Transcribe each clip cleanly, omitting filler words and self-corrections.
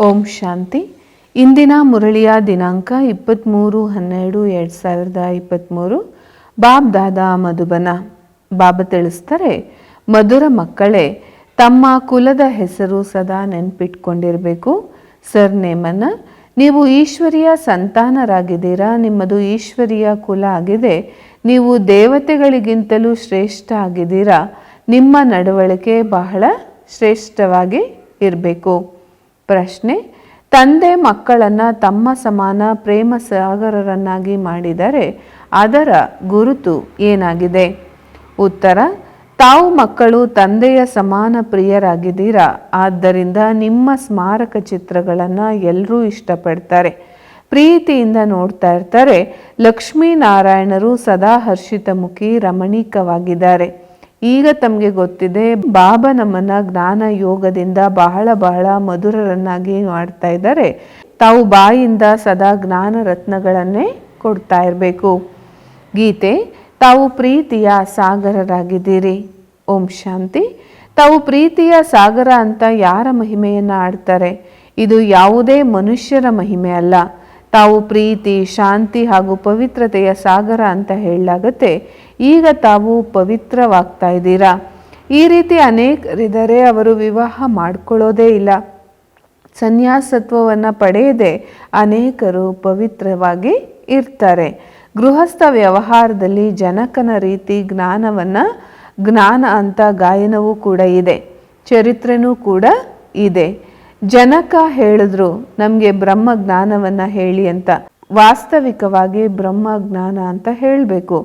ಓಂ ಶಾಂತಿ. ಇಂದಿನ ಮುರಳಿಯ ದಿನಾಂಕ 23/12/2023. ಬಾಬ್ ದಾದಾ ಮಧುಬನ. ಬಾಬಾ ತಿಳಿಸ್ತಾರೆ, ಮಧುರ ಮಕ್ಕಳೇ, ತಮ್ಮ ಕುಲದ ಹೆಸರು ಸದಾ ನೆನ್ಪಿಟ್ಕೊಂಡಿರಬೇಕು. ಸರ್ ನೇಮನ್ನ ನೀವು ಈಶ್ವರಿಯ ಸಂತಾನರಾಗಿದ್ದೀರಾ. ನಿಮ್ಮದು ಈಶ್ವರಿಯ ಕುಲ ಆಗಿದೆ. ನೀವು ದೇವತೆಗಳಿಗಿಂತಲೂ ಶ್ರೇಷ್ಠ ಆಗಿದ್ದೀರಾ. ನಿಮ್ಮ ನಡವಳಿಕೆ ಬಹಳ ಶ್ರೇಷ್ಠವಾಗಿ ಇರಬೇಕು. ಪ್ರಶ್ನೆ: ತಂದೆ ಮಕ್ಕಳನ್ನು ತಮ್ಮ ಸಮಾನ ಪ್ರೇಮ ಸಾಗರರನ್ನಾಗಿ ಮಾಡಿದರೆ ಅದರ ಗುರುತು ಏನಾಗಿದೆ? ಉತ್ತರ: ತಾವು ಮಕ್ಕಳು ತಂದೆಯ ಸಮಾನ ಪ್ರಿಯರಾಗಿದ್ದೀರಾ. ಆದ್ದರಿಂದ ನಿಮ್ಮ ಸ್ಮಾರಕ ಚಿತ್ರಗಳನ್ನು ಎಲ್ಲರೂ ಇಷ್ಟಪಡ್ತಾರೆ, ಪ್ರೀತಿಯಿಂದ ನೋಡ್ತಾ ಇರ್ತಾರೆ. ಲಕ್ಷ್ಮೀನಾರಾಯಣರು ಸದಾ ಹರ್ಷಿತಮುಖಿ, ರಮಣೀಕವಾಗಿದ್ದಾರೆ. ಈಗ ತಮಗೆ ಗೊತ್ತಿದೆ, ಬಾಬಾ ನಮ್ಮನ್ನ ಜ್ಞಾನ ಯೋಗದಿಂದ ಬಹಳ ಬಹಳ ಮಧುರರನ್ನಾಗಿ ಮಾಡ್ತಾ ಇದ್ದಾರೆ. ತಾವು ಬಾಯಿಂದ ಸದಾ ಜ್ಞಾನ ರತ್ನಗಳನ್ನೇ ಕೊಡ್ತಾ ಇರಬೇಕು. ಗೀತೆ: ತಾವು ಪ್ರೀತಿಯ ಸಾಗರರಾಗಿದ್ದೀರಿ. ಓಂ ಶಾಂತಿ. ತಾವು ಪ್ರೀತಿಯ ಸಾಗರ ಅಂತ ಯಾರ ಮಹಿಮೆಯನ್ನು ಆಡ್ತಾರೆ? ಇದು ಯಾವುದೇ ಮನುಷ್ಯರ ಮಹಿಮೆ ಅಲ್ಲ. ತಾವು ಪ್ರೀತಿ, ಶಾಂತಿ ಹಾಗೂ ಪವಿತ್ರತೆಯ ಸಾಗರ ಅಂತ ಹೇಳಲಾಗತ್ತೆ. ಈಗ ತಾವು ಪವಿತ್ರವಾಗ್ತಾ ಇದ್ದೀರಾ. ಈ ರೀತಿ ಅನೇಕರಿದ್ದಾರೆ, ಅವರು ವಿವಾಹ ಮಾಡ್ಕೊಳ್ಳೋದೇ ಇಲ್ಲ. ಸನ್ಯಾಸತ್ವವನ್ನು ಪಡೆಯದೆ ಅನೇಕರು ಪವಿತ್ರವಾಗಿ ಇರ್ತಾರೆ. ಗೃಹಸ್ಥ ವ್ಯವಹಾರದಲ್ಲಿ ಜನಕನ ರೀತಿ ಜ್ಞಾನ ಅಂತ ಗಾಯನವೂ ಕೂಡ ಇದೆ, ಚರಿತ್ರೆನೂ ಕೂಡ ಇದೆ. ಜನಕ ಹೇಳಿದ್ರು ನಮಗೆ ಬ್ರಹ್ಮ ಜ್ಞಾನವನ್ನು ಹೇಳಿ ಅಂತ. ವಾಸ್ತವಿಕವಾಗಿ ಬ್ರಹ್ಮ ಜ್ಞಾನ ಅಂತ ಹೇಳಬೇಕು.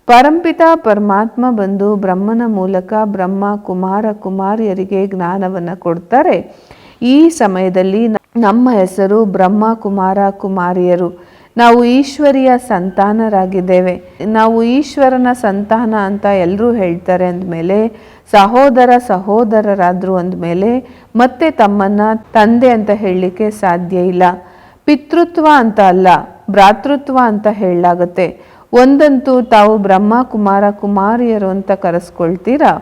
ಪರಂಪಿತ ಪರಮಾತ್ಮ ಬಂದು ಬ್ರಹ್ಮನ ಮೂಲಕ ಬ್ರಹ್ಮ ಕುಮಾರ ಕುಮಾರಿಯರಿಗೆ ಜ್ಞಾನವನ್ನು ಕೊಡ್ತಾರೆ. ಈ ಸಮಯದಲ್ಲಿ ನಮ್ಮ ಹೆಸರು ಬ್ರಹ್ಮ ಕುಮಾರ ಕುಮಾರಿಯರು. ನಾವು ಈಶ್ವರಿಯ ಸಂತಾನರಾಗಿದ್ದೇವೆ. ನಾವು ಈಶ್ವರನ ಸಂತಾನ ಅಂತ ಎಲ್ಲರೂ ಹೇಳ್ತಾರೆ ಅಂದಮೇಲೆ, ಸಹೋದರರಾದ್ರು ಅಂದಮೇಲೆ ಮತ್ತೆ ತಮ್ಮನ್ನ ತಂದೆ ಅಂತ ಹೇಳಲಿಕ್ಕೆ ಸಾಧ್ಯ ಇಲ್ಲ. ಪಿತೃತ್ವ ಅಂತ ಅಲ್ಲ, ಭ್ರಾತೃತ್ವ ಅಂತ ಹೇಳಲಾಗುತ್ತೆ. ಒಂದಂತೂ ತಾವು ಬ್ರಹ್ಮ ಕುಮಾರ ಕುಮಾರಿಯರು ಅಂತ ಕರೆಸ್ಕೊಳ್ತೀರಾ,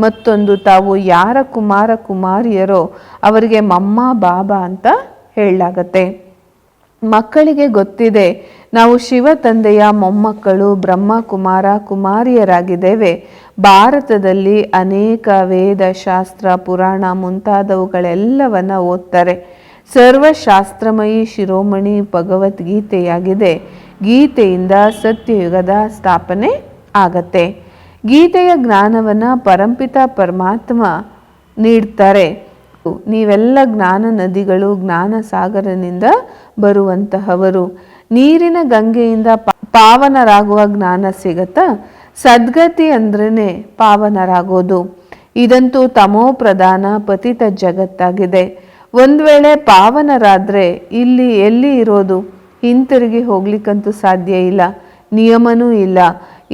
ಮತ್ತೊಂದು ತಾವು ಯಾರ ಕುಮಾರ ಕುಮಾರಿಯರೋ ಅವರಿಗೆ ಮಮ್ಮ ಬಾಬಾ ಅಂತ ಹೇಳಲಾಗತ್ತೆ. ಮಕ್ಕಳಿಗೆ ಗೊತ್ತಿದೆ, ನಾವು ಶಿವ ತಂದೆಯ ಮೊಮ್ಮಕ್ಕಳು, ಬ್ರಹ್ಮ ಕುಮಾರ ಕುಮಾರಿಯರಾಗಿದ್ದೇವೆ. ಭಾರತದಲ್ಲಿ ಅನೇಕ ವೇದ, ಶಾಸ್ತ್ರ, ಪುರಾಣ ಮುಂತಾದವುಗಳೆಲ್ಲವನ್ನ ಓದ್ತಾರೆ. ಸರ್ವಶಾಸ್ತ್ರಮಯಿ ಶಿರೋಮಣಿ ಭಗವದ್ಗೀತೆಯಾಗಿದೆ. ಗೀತೆಯಿಂದ ಸತ್ಯಯುಗದ ಸ್ಥಾಪನೆ ಆಗತ್ತೆ. ಗೀತೆಯ ಜ್ಞಾನವನ್ನು ಪರಂಪಿತ ಪರಮಾತ್ಮ ನೀಡ್ತಾರೆ. ನೀವೆಲ್ಲ ಜ್ಞಾನ ನದಿಗಳು, ಜ್ಞಾನ ಸಾಗರನಿಂದ ಬರುವಂತಹವರು. ನೀರಿನ ಗಂಗೆಯಿಂದ ಪಾವನರಾಗುವ ಜ್ಞಾನ ಸಿಗತ್ತಾ? ಸದ್ಗತಿ ಅಂದ್ರೇನೆ ಪಾವನರಾಗೋದು. ಇದಂತೂ ತಮೋ ಪ್ರಧಾನ ಪತಿತ ಜಗತ್ತಾಗಿದೆ. ಒಂದು ವೇಳೆ ಪಾವನರಾದ್ರೆ ಇಲ್ಲಿ ಎಲ್ಲಿ ಇರೋದು? ಹಿಂತಿರುಗಿ ಹೋಗ್ಲಿಕ್ಕಂತೂ ಸಾಧ್ಯ ಇಲ್ಲ, ನಿಯಮನೂ ಇಲ್ಲ.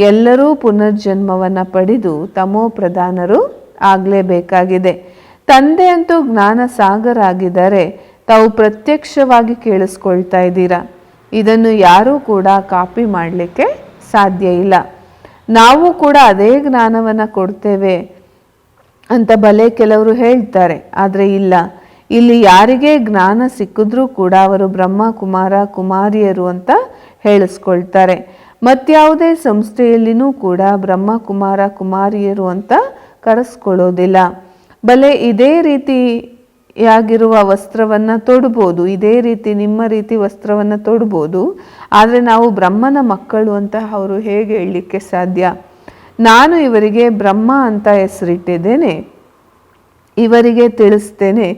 ಎಲ್ಲರೂ ಪುನರ್ಜನ್ಮವನ್ನು ಪಡೆದು ತಮೋ ಪ್ರಧಾನರು ಆಗಲೇಬೇಕಾಗಿದೆ. ತಂದೆ ಅಂತೂ ಜ್ಞಾನ ಸಾಗರ ಆಗಿದ್ದಾರೆ. ತಾವು ಪ್ರತ್ಯಕ್ಷವಾಗಿ ಕೇಳಿಸ್ಕೊಳ್ತಾ ಇದ್ದೀರಾ. ಇದನ್ನು ಯಾರೂ ಕೂಡ ಕಾಪಿ ಮಾಡಲಿಕ್ಕೆ ಸಾಧ್ಯ ಇಲ್ಲ. ನಾವು ಕೂಡ ಅದೇ ಜ್ಞಾನವನ್ನು ಕೊಡ್ತೇವೆ ಅಂತ ಭಲೆ ಕೆಲವರು ಹೇಳ್ತಾರೆ, ಆದರೆ ಇಲ್ಲ. ಇಲ್ಲಿ ಯಾರಿಗೆ ಜ್ಞಾನ ಸಿಕ್ಕಿದ್ರೂ ಕೂಡ ಅವರು ಬ್ರಹ್ಮ ಕುಮಾರ ಕುಮಾರಿಯರು ಅಂತ ಹೇಳಿಸ್ಕೊಳ್ತಾರೆ. ಮತ್ಯಾವುದೇ ಸಂಸ್ಥೆಯಲ್ಲಿನೂ ಕೂಡ ಬ್ರಹ್ಮ ಕುಮಾರ ಕುಮಾರಿಯರು ಅಂತ ಕರೆಸ್ಕೊಳ್ಳೋದಿಲ್ಲ. ಭಲೆ ಇದೇ ರೀತಿಯಾಗಿರುವ ವಸ್ತ್ರವನ್ನು ತೊಡ್ಬೋದು, ಇದೇ ರೀತಿ ನಿಮ್ಮ ರೀತಿ ವಸ್ತ್ರವನ್ನು ತೊಡ್ಬೋದು, ಆದರೆ ನಾವು ಬ್ರಹ್ಮನ ಮಕ್ಕಳು ಅಂತ ಅವರು ಹೇಗೆ ಹೇಳಲಿಕ್ಕೆ ಸಾಧ್ಯ? ನಾನು ಇವರಿಗೆ ಬ್ರಹ್ಮ ಅಂತ ಹೆಸರಿಟ್ಟಿದ್ದೇನೆ, ಇವರಿಗೆ ತಿಳಿಸ್ತೇನೆ,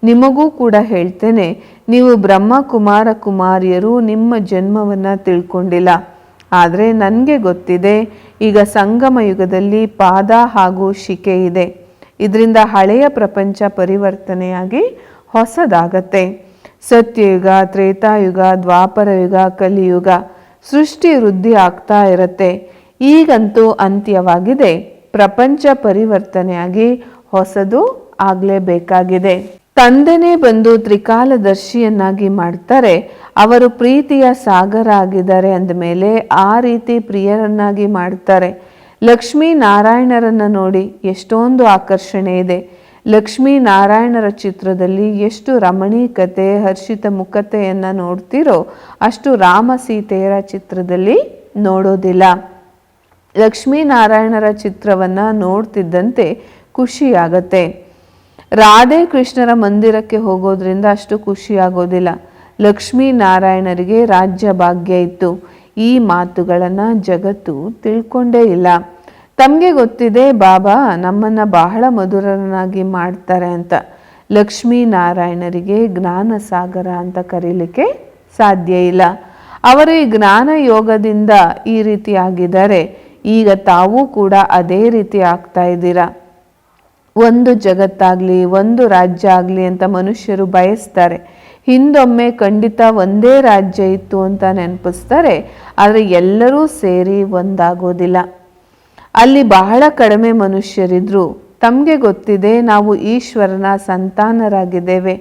ನಿಮಗೂ ಕೂಡ ಹೇಳ್ತೇನೆ, ನೀವು ಬ್ರಹ್ಮ ಕುಮಾರ ಕುಮಾರಿಯರು ನಿಮ್ಮ ಜನ್ಮವನ್ನು ತಿಳ್ಕೊಂಡಿಲ್ಲ. ಆದರೆ ನನಗೆ ಗೊತ್ತಿದೆ, ಈಗ ಸಂಗಮ ಯುಗದಲ್ಲಿ ಪಾದ ಹಾಗೂ ಶಿಕೆ ಇದೆ. ಇದರಿಂದ ಹಳೆಯ ಪ್ರಪಂಚ ಪರಿವರ್ತನೆಯಾಗಿ ಹೊಸದಾಗತ್ತೆ. ಸತ್ಯಯುಗ, ತ್ರೇತಾಯುಗ, ದ್ವಾಪರ ಯುಗ, ಕಲಿಯುಗ, ಸೃಷ್ಟಿ ವೃದ್ಧಿ ಆಗ್ತಾ ಇರತ್ತೆ. ಈಗಂತೂ ಅಂತ್ಯವಾಗಿದೆ. ಪ್ರಪಂಚ ಪರಿವರ್ತನೆಯಾಗಿ ಹೊಸದು ಆಗಲೇಬೇಕಾಗಿದೆ. ತಂದೆನೇ ಬಂದು ತ್ರಿಕಾಲದರ್ಶಿಯನ್ನಾಗಿ ಮಾಡ್ತಾರೆ. ಅವರು ಪ್ರೀತಿಯ ಸಾಗರ ಆಗಿದ್ದಾರೆ ಅಂದಮೇಲೆ ಆ ರೀತಿ ಪ್ರಿಯರನ್ನಾಗಿ ಮಾಡ್ತಾರೆ. ಲಕ್ಷ್ಮೀ ನಾರಾಯಣರನ್ನ ನೋಡಿ ಎಷ್ಟೊಂದು ಆಕರ್ಷಣೆ ಇದೆ. ಲಕ್ಷ್ಮೀನಾರಾಯಣರ ಚಿತ್ರದಲ್ಲಿ ಎಷ್ಟು ರಮಣೀಕತೆ ಹರ್ಷಿತ ಮುಖತೆಯನ್ನು ನೋಡ್ತೀರೋ ಅಷ್ಟು ರಾಮ ಸೀತೆಯರ ಚಿತ್ರದಲ್ಲಿ ನೋಡೋದಿಲ್ಲ. ಲಕ್ಷ್ಮೀನಾರಾಯಣರ ಚಿತ್ರವನ್ನು ನೋಡ್ತಿದ್ದಂತೆ ಖುಷಿಯಾಗತ್ತೆ. ರಾಧೆ ಕೃಷ್ಣರ ಮಂದಿರಕ್ಕೆ ಹೋಗೋದ್ರಿಂದ ಅಷ್ಟು ಖುಷಿಯಾಗೋದಿಲ್ಲ. ಲಕ್ಷ್ಮೀನಾರಾಯಣರಿಗೆ ರಾಜ್ಯ ಭಾಗ್ಯ ಇತ್ತು. ಈ ಮಾತುಗಳನ್ನು ಜಗತ್ತು ತಿಳ್ಕೊಂಡೇ ಇಲ್ಲ. ತಮಗೆ ಗೊತ್ತಿದೆ ಬಾಬಾ ನಮ್ಮನ್ನು ಬಹಳ ಮಧುರನಾಗಿ ಮಾಡ್ತಾರೆ ಅಂತ. ಲಕ್ಷ್ಮೀನಾರಾಯಣರಿಗೆ ಜ್ಞಾನ ಸಾಗರ ಅಂತ ಕರೀಲಿಕ್ಕೆ ಸಾಧ್ಯ ಇಲ್ಲ. ಅವರು ಈ ಜ್ಞಾನ ಯೋಗದಿಂದ ಈ ರೀತಿ ಆಗಿದ್ದಾರೆ. ಈಗ ತಾವೂ ಕೂಡ ಅದೇ ರೀತಿ ಆಗ್ತಾ ಇದ್ದೀರಾ. ಒಂದು ಜಗತ್ತಾಗಲಿ ಒಂದು ರಾಜ್ಯ ಆಗಲಿ ಅಂತ ಮನುಷ್ಯರು ಬಯಸ್ತಾರೆ. ಹಿಂದೊಮ್ಮೆ ಖಂಡಿತ ಒಂದೇ ರಾಜ್ಯ ಇತ್ತು ಅಂತ ನೆನಪಿಸ್ತಾರೆ. ಆದರೆ ಎಲ್ಲರೂ ಸೇರಿ ಒಂದಾಗೋದಿಲ್ಲ. ಅಲ್ಲಿ ಬಹಳ ಕಡಿಮೆ ಮನುಷ್ಯರಿದ್ರು. ತಮಗೆ ಗೊತ್ತಿದೆ ನಾವು ಈಶ್ವರನ ಸಂತಾನರಾಗಿದ್ದೇವೆ.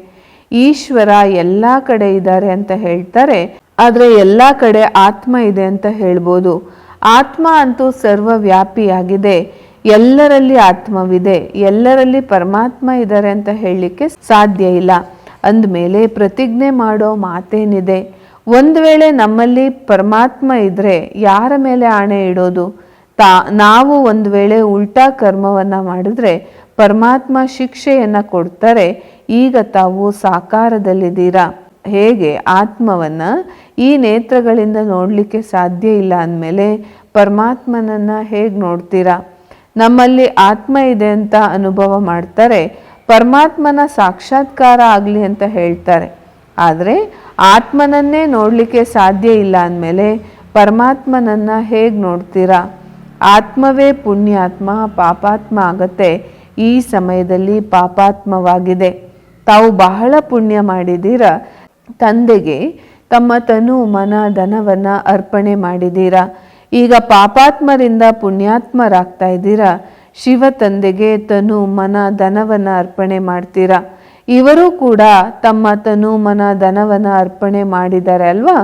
ಈಶ್ವರ ಎಲ್ಲ ಕಡೆ ಇದ್ದಾರೆ ಅಂತ ಹೇಳ್ತಾರೆ. ಆದರೆ ಎಲ್ಲ ಕಡೆ ಆತ್ಮ ಇದೆ ಅಂತ ಹೇಳ್ಬೋದು. ಆತ್ಮ ಅಂತೂ ಸರ್ವವ್ಯಾಪಿಯಾಗಿದೆ. ಎಲ್ಲರಲ್ಲಿ ಆತ್ಮವಿದೆ, ಎಲ್ಲರಲ್ಲಿ ಪರಮಾತ್ಮ ಇದ್ದಾರೆ ಅಂತ ಹೇಳಲಿಕ್ಕೆ ಸಾಧ್ಯ ಇಲ್ಲ. ಅಂದಮೇಲೆ ಪ್ರತಿಜ್ಞೆ ಮಾಡೋ ಮಾತೇನಿದೆ? ಒಂದು ವೇಳೆ ನಮ್ಮಲ್ಲಿ ಪರಮಾತ್ಮ ಇದ್ದರೆ ಯಾರ ಮೇಲೆ ಆಣೆ ಇಡೋದು? ನಾವು ಒಂದು ವೇಳೆ ಉಲ್ಟಾ ಕರ್ಮವನ್ನು ಮಾಡಿದ್ರೆ ಪರಮಾತ್ಮ ಶಿಕ್ಷೆಯನ್ನು ಕೊಡ್ತಾರೆ. ಈಗ ತಾವು ಸಾಕಾರದಲ್ಲಿದ್ದೀರಾ. ಹೇಗೆ ಆತ್ಮವನ್ನು ಈ ನೇತ್ರಗಳಿಂದ ನೋಡಲಿಕ್ಕೆ ಸಾಧ್ಯ ಇಲ್ಲ ಅಂದಮೇಲೆ ಪರಮಾತ್ಮನನ್ನು ಹೇಗೆ ನೋಡ್ತೀರಾ? ನಮ್ಮಲ್ಲಿ ಆತ್ಮ ಇದೆ ಅಂತ ಅನುಭವ ಮಾಡ್ತಾರೆ. ಪರಮಾತ್ಮನ ಸಾಕ್ಷಾತ್ಕಾರ ಆಗಲಿ ಅಂತ ಹೇಳ್ತಾರೆ. ಆದರೆ ಆತ್ಮನನ್ನೇ ನೋಡಲಿಕ್ಕೆ ಸಾಧ್ಯ ಇಲ್ಲ ಅಂದಮೇಲೆ ಪರಮಾತ್ಮನನ್ನು ಹೇಗೆ ನೋಡ್ತೀರಾ? ಆತ್ಮವೇ ಪುಣ್ಯಾತ್ಮ ಪಾಪಾತ್ಮ ಆಗತ್ತೆ. ಈ ಸಮಯದಲ್ಲಿ ಪಾಪಾತ್ಮವಾಗಿದೆ. ತಾವು ಬಹಳ ಪುಣ್ಯ ಮಾಡಿದ್ದೀರಾ. ತಂದೆಗೆ ತಮ್ಮ ತನು ಮನ ಧನವನ್ನು ಅರ್ಪಣೆ ಮಾಡಿದ್ದೀರಾ. ಈಗ ಪಾಪಾತ್ಮರಿಂದ ಪುಣ್ಯಾತ್ಮರಾಗ್ತಾ ಇದ್ದೀರಾ. ಶಿವ ತಂದೆಗೆ ತನು ಮನ ಧನವನ್ನು ಅರ್ಪಣೆ ಮಾಡ್ತೀರಾ. ಇವರು ಕೂಡ ತಮ್ಮ ತನು ಮನ ಧನವನ್ನು ಅರ್ಪಣೆ ಮಾಡಿದ್ದಾರೆ ಅಲ್ವಾ?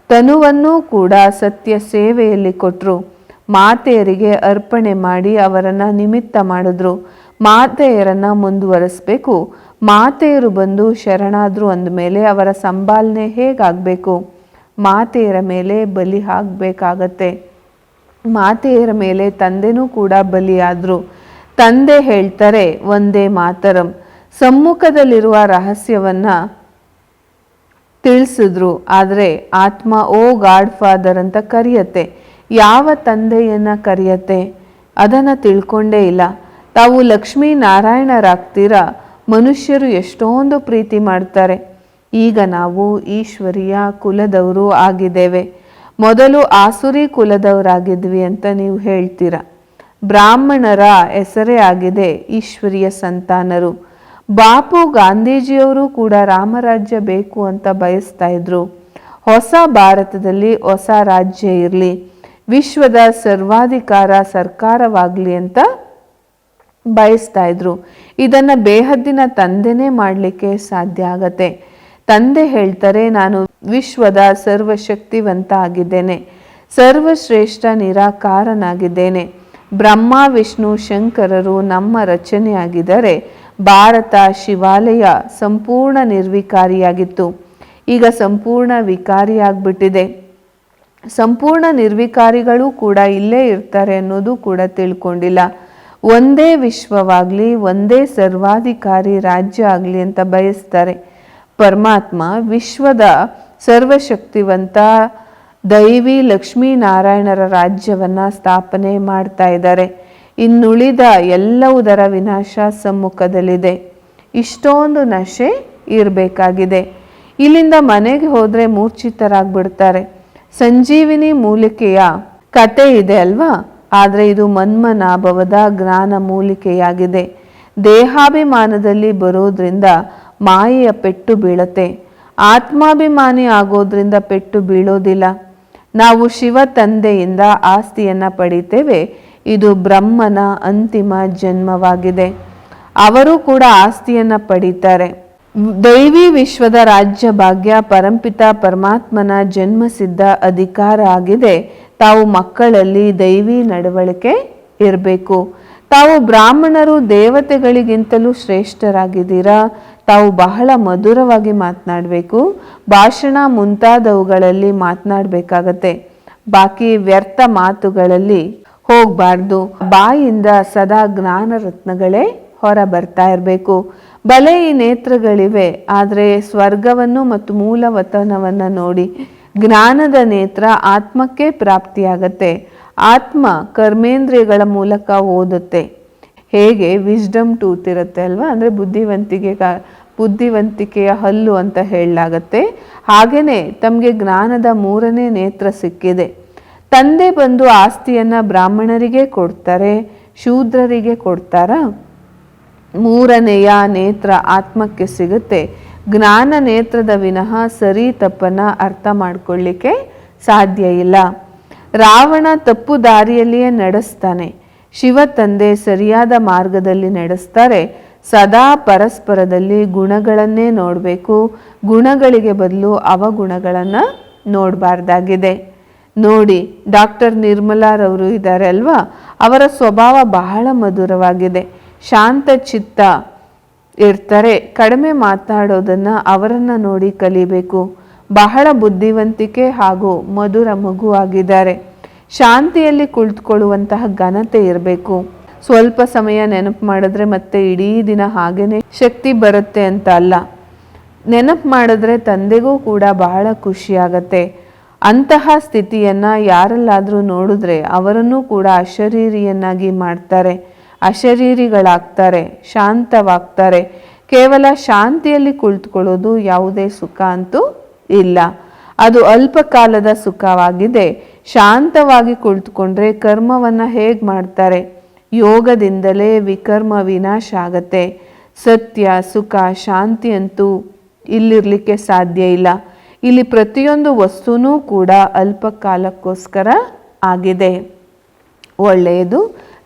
ತನುವನ್ನು ಕೂಡ ಸತ್ಯ ಸೇವೆಯಲ್ಲಿ ಕೊಟ್ಟರು. ಮಾತೆಯರಿಗೆ ಅರ್ಪಣೆ ಮಾಡಿ ಅವರನ್ನು ನಿಮಿತ್ತ ಮಾಡಿದ್ರು. ಮಾತೆಯರನ್ನು ಮುಂದುವರಿಸಬೇಕು. ಮಾತೆಯರು ಬಂದು ಶರಣಾದ್ರು ಅಂದಮೇಲೆ ಅವರ ಸಂಭಾಲನೆ ಹೇಗಾಗಬೇಕು? ಮಾತೆಯರ ಮೇಲೆ ಬಲಿ ಆಗಬೇಕಾಗತ್ತೆ. ಮಾತೆಯರ ಮೇಲೆ ತಂದೆನೂ ಕೂಡ ಬಲಿಯಾದರು. ತಂದೆ ಹೇಳ್ತಾರೆ ಒಂದೇ ಮಾತರಂ. ಸಮ್ಮುಖದಲ್ಲಿರುವ ರಹಸ್ಯವನ್ನು ತಿಳಿಸಿದ್ರು. ಆದರೆ ಆತ್ಮ ಓ ಗಾಡ್ ಫಾದರ್ ಅಂತ ಕರೆಯತ್ತೆ. ಯಾವ ತಂದೆಯನ್ನು ಕರೆಯತ್ತೆ? ಅದನ್ನು ತಿಳ್ಕೊಂಡೇ ಇಲ್ಲ. ತಾವು ಲಕ್ಷ್ಮೀನಾರಾಯಣರಾಗ್ತೀರಾ. ಮನುಷ್ಯರು ಎಷ್ಟೊಂದು ಪ್ರೀತಿ ಮಾಡ್ತಾರೆ. ಈಗ ನಾವು ಈಶ್ವರಿಯ ಕುಲದವರು ಆಗಿದ್ದೇವೆ. ಮೊದಲು ಆಸುರಿ ಕುಲದವರಾಗಿದ್ವಿ ಅಂತ ನೀವು ಹೇಳ್ತೀರಾ. ಬ್ರಾಹ್ಮಣರ ಹೆಸರೇ ಆಗಿದೆ ಈಶ್ವರಿಯ ಸಂತಾನರು. ಬಾಪು ಗಾಂಧೀಜಿಯವರು ಕೂಡ ರಾಮರಾಜ್ಯ ಬೇಕು ಅಂತ ಬಯಸ್ತಾ ಇದ್ರು. ಹೊಸ ಭಾರತದಲ್ಲಿ ಹೊಸ ರಾಜ್ಯ ಇರಲಿ, ವಿಶ್ವದ ಸರ್ವಾಧಿಕಾರ ಸರ್ಕಾರವಾಗಲಿ ಅಂತ ಬಯಸ್ತಾ ಇದ್ರು. ಇದನ್ನು ಬೇಹದ್ದಿನ ತಂದೆನೇ ಮಾಡಲಿಕ್ಕೆ ಸಾಧ್ಯ ಆಗತ್ತೆ. ತಂದೆ ಹೇಳ್ತಾರೆ ನಾನು ವಿಶ್ವದ ಸರ್ವಶಕ್ತಿವಂತ ಆಗಿದ್ದೇನೆ, ಸರ್ವಶ್ರೇಷ್ಠ ನಿರಾಕಾರನಾಗಿದ್ದೇನೆ. ಬ್ರಹ್ಮ ವಿಷ್ಣು ಶಂಕರರು ನಮ್ಮ ರಚನೆಯಾಗಿದ್ದರೆ ಭಾರತ ಶಿವಾಲಯ ಸಂಪೂರ್ಣ ನಿರ್ವಿಕಾರಿಯಾಗಿತ್ತು. ಈಗ ಸಂಪೂರ್ಣ ವಿಕಾರಿಯಾಗ್ಬಿಟ್ಟಿದೆ. ಸಂಪೂರ್ಣ ನಿರ್ವಿಕಾರಿಗಳು ಕೂಡ ಇಲ್ಲೇ ಇರ್ತಾರೆ ಅನ್ನೋದು ಕೂಡ ತಿಳ್ಕೊಂಡಿಲ್ಲ. ಒಂದೇ ವಿಶ್ವವಾಗಲಿ ಒಂದೇ ಸರ್ವಾಧಿಕಾರಿ ರಾಜ್ಯ ಆಗಲಿ ಅಂತ ಬಯಸ್ತಾರೆ. ಪರಮಾತ್ಮ ವಿಶ್ವದ ಸರ್ವಶಕ್ತಿವಂತ ದೈವಿ ಲಕ್ಷ್ಮೀನಾರಾಯಣರ ರಾಜ್ಯವನ್ನು ಸ್ಥಾಪನೆ ಮಾಡ್ತಾ ಇದ್ದಾರೆ. ಇನ್ನುಳಿದ ಎಲ್ಲವುದರ ವಿನಾಶ ಸಮ್ಮುಖದಲ್ಲಿದೆ. ಇಷ್ಟೊಂದು ನಶೆ ಇರಬೇಕಾಗಿದೆ. ಇಲ್ಲಿಂದ ಮನೆಗೆ ಹೋದರೆ ಮೂರ್ಛಿತರಾಗ್ಬಿಡ್ತಾರೆ. ಸಂಜೀವಿನಿ ಮೂಲಿಕೆಯ ಕತೆ ಇದೆ ಅಲ್ವಾ? ಆದರೆ ಇದು ಮನ್ಮನಾಭವದ ಜ್ಞಾನ ಮೂಲಿಕೆಯಾಗಿದೆ. ದೇಹಾಭಿಮಾನದಲ್ಲಿ ಬರೋದ್ರಿಂದ ಮಾಯೆಯ ಪೆಟ್ಟು ಬೀಳತ್ತೆ. ಆತ್ಮಾಭಿಮಾನಿ ಆಗೋದ್ರಿಂದ ಪೆಟ್ಟು ಬೀಳೋದಿಲ್ಲ. ನಾವು ಶಿವ ತಂದೆಯಿಂದ ಆಸ್ತಿಯನ್ನು ಪಡಿತೇವೆ. ಇದು ಬ್ರಹ್ಮನ ಅಂತಿಮ ಜನ್ಮವಾಗಿದೆ. ಅವರು ಕೂಡ ಆಸ್ತಿಯನ್ನು ಪಡೀತಾರೆ. ದೈವಿ ವಿಶ್ವದ ರಾಜ್ಯ ಭಾಗ್ಯ ಪರಂಪಿತ ಪರಮಾತ್ಮನ ಜನ್ಮಸಿದ್ಧ ಅಧಿಕಾರ ಆಗಿದೆ. ತಾವು ಮಕ್ಕಳಲ್ಲಿ ದೈವಿ ನಡವಳಿಕೆ ಇರಬೇಕು. ತಾವು ಬ್ರಾಹ್ಮಣರು ದೇವತೆಗಳಿಗಿಂತಲೂ ಶ್ರೇಷ್ಠರಾಗಿದ್ದೀರಾ. ತಾವು ಬಹಳ ಮಧುರವಾಗಿ ಮಾತನಾಡಬೇಕು. ಭಾಷಣ ಮುಂತಾದವುಗಳಲ್ಲಿ ಮಾತನಾಡಬೇಕಾಗತ್ತೆ. ಬಾಕಿ ವ್ಯರ್ಥ ಮಾತುಗಳಲ್ಲಿ ಹೋಗಬಾರ್ದು. ಬಾಯಿಂದ ಸದಾ ಜ್ಞಾನ ರತ್ನಗಳೇ ಹೊರ ಬರ್ತಾ ಇರಬೇಕು. ಬಲೆ ಈ ನೇತ್ರಗಳಿವೆ, ಆದರೆ ಸ್ವರ್ಗವನ್ನು ಮತ್ತು ಮೂಲವತನವನ್ನು ನೋಡಿ. ಜ್ಞಾನದ ನೇತ್ರ ಆತ್ಮಕ್ಕೆ ಪ್ರಾಪ್ತಿಯಾಗತ್ತೆ. ಆತ್ಮ ಕರ್ಮೇಂದ್ರಿಯಗಳ ಮೂಲಕ ಓದುತ್ತೆ. ಹೇಗೆ ವಿಸ್ಡಮ್ ಟೂತ್ ಇರುತ್ತೆ ಅಲ್ವಾ, ಅಂದರೆ ಬುದ್ಧಿವಂತಿಕೆಯ ಹಲ್ಲು ಅಂತ ಹೇಳಲಾಗತ್ತೆ. ಹಾಗೇನೆ ತಮಗೆ ಜ್ಞಾನದ 3ನೇ ನೇತ್ರ ಸಿಕ್ಕಿದೆ. ತಂದೆ ಬಂದು ಆಸ್ತಿಯನ್ನ ಬ್ರಾಹ್ಮಣರಿಗೆ ಕೊಡ್ತಾರೆ, ಶೂದ್ರರಿಗೆ ಕೊಡ್ತಾರಾ? 3ನೇಯ ನೇತ್ರ ಆತ್ಮಕ್ಕೆ ಸಿಗುತ್ತೆ. ಜ್ಞಾನ ನೇತ್ರದ ವಿನಃ ಸರಿ ತಪ್ಪನ್ನ ಅರ್ಥ ಮಾಡ್ಕೊಳ್ಳಿಕ್ಕೆ ಸಾಧ್ಯ ಇಲ್ಲ. ರಾವಣ ತಪ್ಪು ದಾರಿಯಲ್ಲಿಯೇ ನಡೆಸ್ತಾನೆ. ಶಿವ ತಂದೆ ಸರಿಯಾದ ಮಾರ್ಗದಲ್ಲಿ ನಡೆಸ್ತಾರೆ. ಸದಾ ಪರಸ್ಪರದಲ್ಲಿ ಗುಣಗಳನ್ನೇ ನೋಡಬೇಕು. ಗುಣಗಳಿಗೆ ಬದಲು ಅವಗುಣಗಳನ್ನು ನೋಡಬಾರ್ದಾಗಿದೆ. ನೋಡಿ, ಡಾಕ್ಟರ್ ನಿರ್ಮಲಾರವರು ಇದ್ದಾರೆ ಅಲ್ವಾ, ಅವರ ಸ್ವಭಾವ ಬಹಳ ಮಧುರವಾಗಿದೆ. ಶಾಂತ ಚಿತ್ತ ಇರ್ತಾರೆ. ಕಡಿಮೆ ಮಾತನಾಡೋದನ್ನು ಅವರನ್ನು ನೋಡಿ ಕಲಿಬೇಕು. ಬಹಳ ಬುದ್ಧಿವಂತಿಕೆ ಹಾಗೂ ಮಧುರ ಮಗುವಾಗಿದ್ದಾರೆ. ಶಾಂತಿಯಲ್ಲಿ ಕುಳಿತುಕೊಳ್ಳುವಂತಹ ಘನತೆ ಇರಬೇಕು. ಸ್ವಲ್ಪ ಸಮಯ ನೆನಪು ಮಾಡಿದ್ರೆ ಮತ್ತೆ ಇಡೀ ದಿನ ಹಾಗೇನೆ ಶಕ್ತಿ ಬರುತ್ತೆ ಅಂತ ಅಲ್ಲ. ನೆನಪು ಮಾಡಿದ್ರೆ ತಂದೆಗೂ ಕೂಡ ಬಹಳ ಖುಷಿಯಾಗತ್ತೆ. ಅಂತಹ ಸ್ಥಿತಿಯನ್ನು ಯಾರಲ್ಲಾದರೂ ನೋಡಿದ್ರೆ ಅವರನ್ನು ಕೂಡ ಅಶರೀರಿಯನ್ನಾಗಿ ಮಾಡ್ತಾರೆ. ಅಶರೀರಿಗಳಾಗ್ತಾರೆ, ಶಾಂತವಾಗ್ತಾರೆ. ಕೇವಲ ಶಾಂತಿಯಲ್ಲಿ ಕುಳಿತುಕೊಳ್ಳೋದು ಯಾವುದೇ ಸುಖ ಅಂತೂ ಇಲ್ಲ. ಅದು ಅಲ್ಪ ಕಾಲದ ಸುಖವಾಗಿದೆ. ಶಾಂತವಾಗಿ ಕುಳಿತುಕೊಂಡ್ರೆ ಕರ್ಮವನ್ನು ಹೇಗೆ ಮಾಡ್ತಾರೆ? ಯೋಗದಿಂದಲೇ ವಿಕರ್ಮ ವಿನಾಶ ಆಗತ್ತೆ. ಸತ್ಯ, ಸುಖ, ಶಾಂತಿ ಅಂತೂ ಇಲ್ಲಿರಲಿಕ್ಕೆ ಸಾಧ್ಯ ಇಲ್ಲ. ಇಲ್ಲಿ ಪ್ರತಿಯೊಂದು ವಸ್ತುನೂ ಕೂಡ ಅಲ್ಪ ಕಾಲಕ್ಕೋಸ್ಕರ ಆಗಿದೆ. ಒಳ್ಳೆಯದು.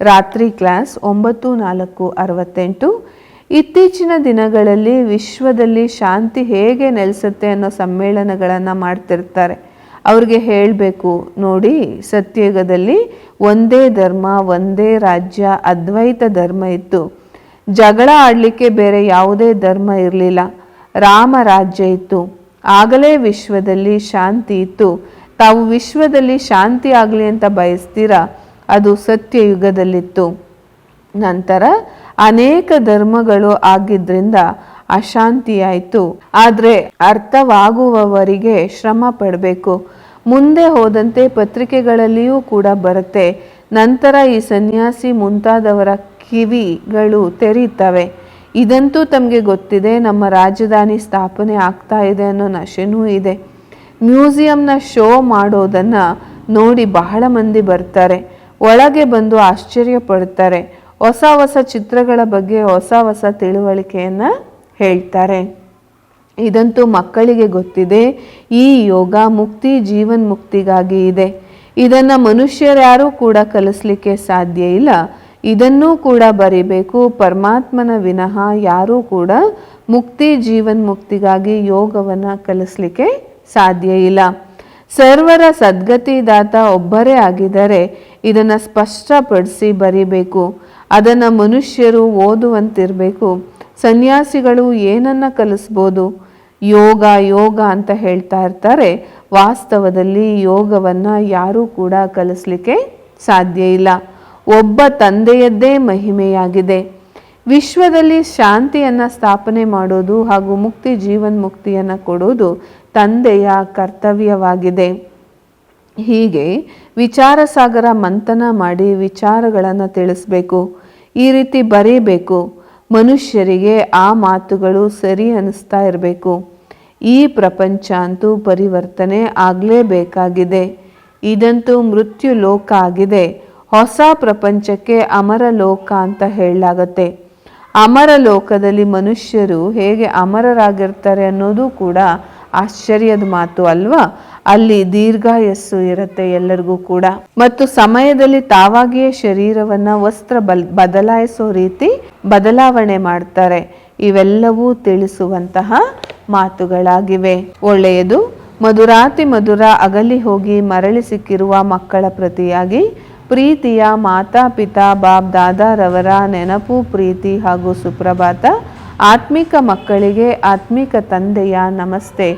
ರಾತ್ರಿ ಕ್ಲಾಸ್ 9:04:68. ಇತ್ತೀಚಿನ ದಿನಗಳಲ್ಲಿ ವಿಶ್ವದಲ್ಲಿ ಶಾಂತಿ ಹೇಗೆ ನೆಲೆಸುತ್ತೆ ಅನ್ನೋ ಸಮ್ಮೇಳನಗಳನ್ನು ಮಾಡ್ತಿರ್ತಾರೆ. ಅವ್ರಿಗೆ ಹೇಳಬೇಕು, ನೋಡಿ, ಸತ್ಯಯುಗದಲ್ಲಿ ಒಂದೇ ಧರ್ಮ, ಒಂದೇ ರಾಜ್ಯ, ಅದ್ವೈತ ಧರ್ಮ ಇತ್ತು. ಜಗಳ ಆಡಲಿಕ್ಕೆ ಬೇರೆ ಯಾವುದೇ ಧರ್ಮ ಇರಲಿಲ್ಲ. ರಾಮ ರಾಜ್ಯ ಇತ್ತು. ಆಗಲೇ ವಿಶ್ವದಲ್ಲಿ ಶಾಂತಿ ಇತ್ತು. ತಾವು ವಿಶ್ವದಲ್ಲಿ ಶಾಂತಿ ಆಗಲಿ ಅಂತ ಬಯಸ್ತೀರಾ? ಅದು ಸತ್ಯಯುಗದಲ್ಲಿತ್ತು. ನಂತರ ಅನೇಕ ಧರ್ಮಗಳು ಆಗಿದ್ದರಿಂದ ಅಶಾಂತಿಯಾಯಿತು. ಆದರೆ ಅರ್ಥವಾಗುವವರಿಗೆ ಶ್ರಮ ಪಡಬೇಕು. ಮುಂದೆ ಹೋದಂತೆ ಪತ್ರಿಕೆಗಳಲ್ಲಿಯೂ ಕೂಡ ಬರುತ್ತೆ. ನಂತರ ಈ ಸನ್ಯಾಸಿ ಮುಂತಾದವರ ಕಿವಿಗಳು ತೆರೀತವೆ. ಇದಂತೂ ತಮಗೆ ಗೊತ್ತಿದೆ. ನಮ್ಮ ರಾಜಧಾನಿ ಸ್ಥಾಪನೆ ಆಗ್ತಾ ಇದೆ ಅನ್ನೋ ನಶೆನೂ ಇದೆ. ಮ್ಯೂಸಿಯಂನ ಶೋ ಮಾಡೋದನ್ನು ನೋಡಿ ಬಹಳ ಮಂದಿ ಬರ್ತಾರೆ. ಒಳಗೆ ಬಂದು ಆಶ್ಚರ್ಯ ಪಡ್ತಾರೆ. ಹೊಸ ಹೊಸ ಚಿತ್ರಗಳ ಬಗ್ಗೆ ಹೊಸ ಹೊಸ ತಿಳುವಳಿಕೆಯನ್ನು ಹೇಳ್ತಾರೆ. ಇದಂತೂ ಮಕ್ಕಳಿಗೆ ಗೊತ್ತಿದೆ. ಈ ಯೋಗ ಮುಕ್ತಿ, ಜೀವನ್ ಮುಕ್ತಿಗಾಗಿ ಇದೆ. ಇದನ್ನು ಮನುಷ್ಯರ್ಯಾರೂ ಕೂಡ ಕಲಿಸ್ಲಿಕ್ಕೆ ಸಾಧ್ಯ ಇಲ್ಲ. ಇದನ್ನೂ ಕೂಡ ಬರಿಬೇಕು. ಪರಮಾತ್ಮನ ವಿನಃ ಯಾರೂ ಕೂಡ ಮುಕ್ತಿ, ಜೀವನ್ ಮುಕ್ತಿಗಾಗಿ ಯೋಗವನ್ನು ಕಲಿಸ್ಲಿಕ್ಕೆ ಸಾಧ್ಯ ಇಲ್ಲ. ಸರ್ವರ ಸದ್ಗತಿದಾತ ಒಬ್ಬರೇ ಆಗಿದ್ದಾರೆ. ಇದನ್ನು ಸ್ಪಷ್ಟಪಡಿಸಿ ಬರಿಬೇಕು. ಅದನ್ನು ಮನುಷ್ಯರು ಓದುವಂತಿರಬೇಕು. ಸನ್ಯಾಸಿಗಳು ಏನನ್ನ ಕಲಿಸ್ಬೋದು? ಯೋಗ ಯೋಗ ಅಂತ ಹೇಳ್ತಾ ಇರ್ತಾರೆ. ವಾಸ್ತವದಲ್ಲಿ ಯೋಗವನ್ನು ಯಾರೂ ಕೂಡ ಕಲಿಸ್ಲಿಕ್ಕೆ ಸಾಧ್ಯ ಇಲ್ಲ. ಒಬ್ಬ ತಂದೆಯದ್ದೇ ಮಹಿಮೆಯಾಗಿದೆ. ವಿಶ್ವದಲ್ಲಿ ಶಾಂತಿಯನ್ನು ಸ್ಥಾಪನೆ ಮಾಡೋದು ಹಾಗೂ ಮುಕ್ತಿ, ಜೀವನ್ ಮುಕ್ತಿಯನ್ನು ಕೊಡೋದು ತಂದೆಯ ಕರ್ತವ್ಯವಾಗಿದೆ. ಹೀಗೆ ವಿಚಾರ ಸಾಗರ ಮಂಥನ ಮಾಡಿ ವಿಚಾರಗಳನ್ನು ತಿಳಿಸ್ಬೇಕು. ಈ ರೀತಿ ಬರೀಬೇಕು. ಮನುಷ್ಯರಿಗೆ ಆ ಮಾತುಗಳು ಸರಿ ಅನ್ನಿಸ್ತಾ ಇರಬೇಕು. ಈ ಪ್ರಪಂಚ ಅಂತೂ ಪರಿವರ್ತನೆ ಆಗಲೇಬೇಕಾಗಿದೆ. ಇದಂತೂ ಮೃತ್ಯು ಲೋಕ ಆಗಿದೆ. ಹೊಸ ಪ್ರಪಂಚಕ್ಕೆ ಅಮರ ಲೋಕ ಅಂತ ಹೇಳಲಾಗತ್ತೆ. ಅಮರ ಲೋಕದಲ್ಲಿ ಮನುಷ್ಯರು ಹೇಗೆ ಅಮರರಾಗಿರ್ತಾರೆ ಅನ್ನೋದು ಕೂಡ ಆಶ್ಚರ್ಯದ ಮಾತು ಅಲ್ವಾ? ಅಲ್ಲಿ ದೀರ್ಘಾಯಸ್ಸು ಇರುತ್ತೆ ಎಲ್ಲರಿಗೂ ಕೂಡ. ಮತ್ತು ಸಮಯದಲ್ಲಿ ತಾವಾಗಿಯೇ ಶರೀರವನ್ನು ವಸ್ತ್ರ ಬದಲಾಯಿಸೋ ರೀತಿ ಬದಲಾವಣೆ ಮಾಡ್ತಾರೆ. ಇವೆಲ್ಲವೂ ತಿಳಿಸುವಂತಹ ಮಾತುಗಳಾಗಿವೆ. ಒಳ್ಳೆಯದು. ಮಧುರಾತಿ ಮಧುರ ಅಗಲಿ ಹೋಗಿ ಮರಳಿ ಸಿಕ್ಕಿರುವ ಮಕ್ಕಳ ಪ್ರತಿಯಾಗಿ ಪ್ರೀತಿಯ ಮಾತಾ ಪಿತಾ ಬಾಬ್ ದಾದಾರವರ ನೆನಪು, ಪ್ರೀತಿ ಹಾಗೂ ಸುಪ್ರಭಾತ. ಆತ್ಮಿಕ ಮಕ್ಕಳಿಗೆ ಆತ್ಮಿಕ ತಂದೆಯ ನಮಸ್ತೆ.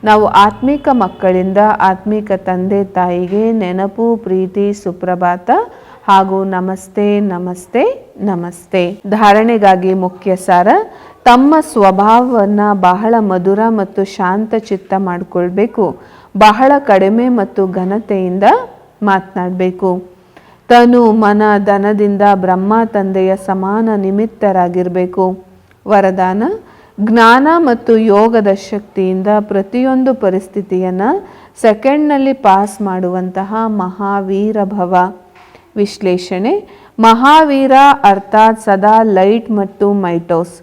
ನಾವು ಆತ್ಮಿಕ ಮಕ್ಕಳಿಂದ ಆತ್ಮಿಕ ತಂದೆ ತಾಯಿಗೆ ನೆನಪು, ಪ್ರೀತಿ, ಸುಪ್ರಭಾತ ಹಾಗೂ ನಮಸ್ತೆ ನಮಸ್ತೆ ನಮಸ್ತೆ. ಧಾರಣೆಗಾಗಿ ಮುಖ್ಯ ಸಾರ: ತಮ್ಮ ಸ್ವಭಾವವನ್ನು ಬಹಳ ಮಧುರ ಮತ್ತು ಶಾಂತ ಚಿತ್ತ ಮಾಡಿಕೊಳ್ಬೇಕು. ಬಹಳ ಕಡಿಮೆ ಮತ್ತು ಘನತೆಯಿಂದ ಮಾತನಾಡಬೇಕು. ತನು ಮನ ಧನದಿಂದ ಬ್ರಹ್ಮ ತಂದೆಯ ಸಮಾನ ನಿಮಿತ್ತರಾಗಿರಬೇಕು. ವರದಾನ: ಜ್ಞಾನ ಮತ್ತು ಯೋಗದ ಶಕ್ತಿಯಿಂದ ಪ್ರತಿಯೊಂದು ಪರಿಸ್ಥಿತಿಯನ್ನು ಸೆಕೆಂಡ್ನಲ್ಲಿ ಪಾಸ್ ಮಾಡುವಂತಹ ಮಹಾವೀರ ಭವ. ವಿಶ್ಲೇಷಣೆ: ಮಹಾವೀರ ಅರ್ಥಾತ್ ಸದಾ ಲೈಟ್ ಮತ್ತು ಮೈಟೋಸ್.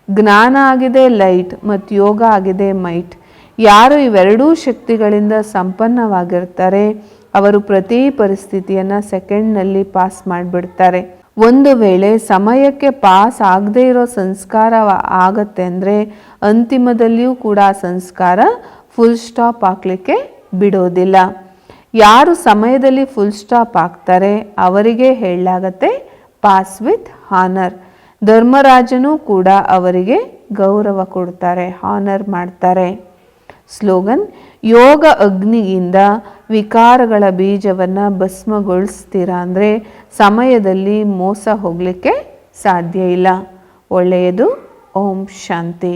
ಜ್ಞಾನ ಆಗಿದೆ ಲೈಟ್ ಮತ್ತು ಯೋಗ ಆಗಿದೆ ಮೈಟ್. ಯಾರು ಇವೆರಡೂ ಶಕ್ತಿಗಳಿಂದ ಸಂಪನ್ನವಾಗಿರ್ತಾರೆ ಅವರು ಪ್ರತಿ ಪರಿಸ್ಥಿತಿಯನ್ನು ಸೆಕೆಂಡ್ನಲ್ಲಿ ಪಾಸ್ ಮಾಡಿಬಿಡ್ತಾರೆ. ಒಂದು ವೇಳೆ ಸಮಯಕ್ಕೆ ಪಾಸ್ ಆಗದೇ ಇರೋ ಸಂಸ್ಕಾರ ಆಗತ್ತೆ ಅಂದರೆ ಅಂತಿಮದಲ್ಲಿಯೂ ಕೂಡ ಸಂಸ್ಕಾರ ಫುಲ್ ಸ್ಟಾಪ್ ಹಾಕಲಿಕ್ಕೆ ಬಿಡೋದಿಲ್ಲ. ಯಾರು ಸಮಯದಲ್ಲಿ ಫುಲ್ ಸ್ಟಾಪ್ ಆಗ್ತಾರೆ ಅವರಿಗೆ ಹೇಳಲಾಗತ್ತೆ ಪಾಸ್ ವಿತ್ ಹಾನರ್. ಧರ್ಮರಾಜನೂ ಕೂಡ ಅವರಿಗೆ ಗೌರವ ಕೊಡ್ತಾರೆ, ಹಾನರ್ ಮಾಡ್ತಾರೆ. ಸ್ಲೋಗನ್: ಯೋಗ ಅಗ್ನಿಯಿಂದ ವಿಕಾರಗಳ ಬೀಜವನ್ನು ಭಸ್ಮಗೊಳಿಸ್ತೀರಾ ಅಂದರೆ ಸಮಯದಲ್ಲಿ ಮೋಸ ಹೋಗಲಿಕ್ಕೆ ಸಾಧ್ಯ ಇಲ್ಲ. ಒಳ್ಳೆಯದು. ಓಂ ಶಾಂತಿ.